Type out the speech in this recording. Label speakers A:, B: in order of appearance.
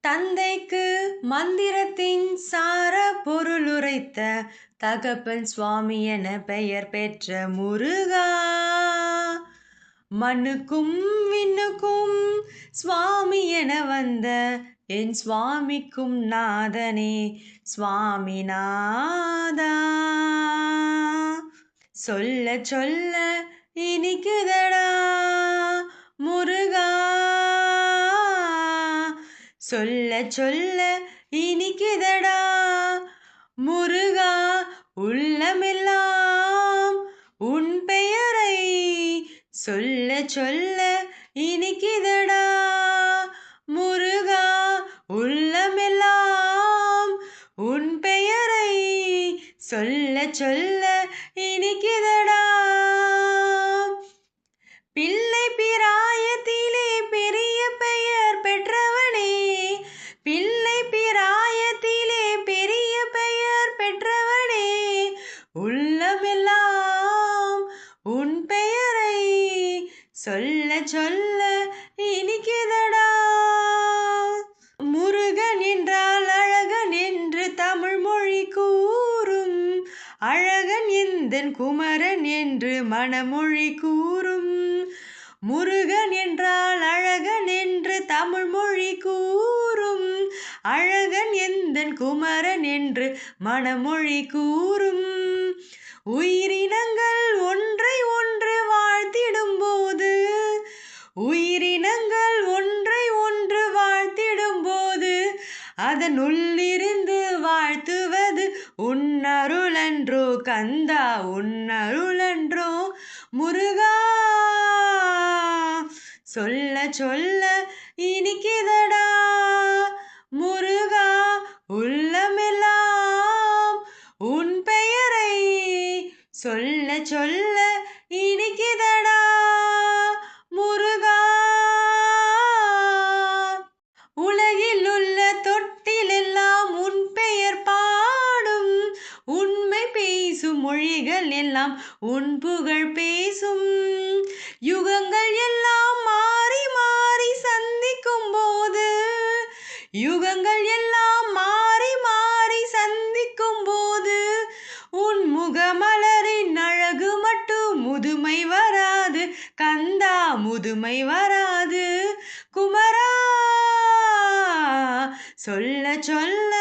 A: தந்தைக்கு மந்திரத்தின் சார பொருளுரைத்த தகப்பன் சுவாமி என பெயர் பெற்ற முருகா, மண்ணுக்கும் விண்ணுக்கும் சுவாமி என வந்த என் சுவாமிக்கும் நாதனே சுவாமிநாதா. சொல்ல சொல்ல இனிக்குதடா முருகா, சொல்ல சொல்ல இனிக்குதடா முருகா. உள்ளமெல்லாம் உன் பெயரை சொல்ல சொல்ல இனிக்குதடா முருகா. உள்ளமெல்லாம் உன் பெயரை சொல்ல சொல்ல இனிக்குதடா. பிள்ளை பிராயத்திலே பெரிய பெயர் பெற்றவனே, பிள்ளை பிராயத்திலே பெரிய பெயர் பெற்றவனே, உள்ளமெல்லாம் உன் பெயரை சொல்ல சொல்ல இனிக்குதடா. முருகன் என்றால் அழகன் என்று தமிழ் மொழி கூறும், அழகன் எந்தன் குமரன் என்று மணமொழி கூறும். முருகன் என்றால் அழகன் என்று தமிழ் மொழி கூறும், அழகன் எந்தன் குமரன் என்று மணமொழி கூறும். உயிரினங்கள் ஒன்றை ஒன்று வாழ்த்திடும் போது, உயிரினங்கள் ஒன்றை ஒன்று வாழ்த்திடும் போது, அதன் உள்ளிருந்து வாழ்த்துவது உன்னருளன்றோ கந்தா, உன்னருளன்றோ முருகா. சொல்ல சொல்ல இனிக்குதடா முருகா. உள்ளமெல்லாம் உன் பெயரை சொல்ல சொல்ல இனிக்குதடா முருகா. உலகில் உள்ள தொட்டிலெல்லாம் உன் பெயர் பாடும், உண்மை பேசும் மொழிகள் எல்லாம் உன் புகழ் பேசும். யுகங்கள் எல்லாம் மாறி மாறி சந்திக்கும் போது, யுகங்கள் எல்லாம் மாறி மாறி சந்திக்கும் போது, உன் முகமலரின் அழகு மட்டும் முதுமை வராது கந்தா, முதுமை வராது குமரா. சொல்ல சொல்ல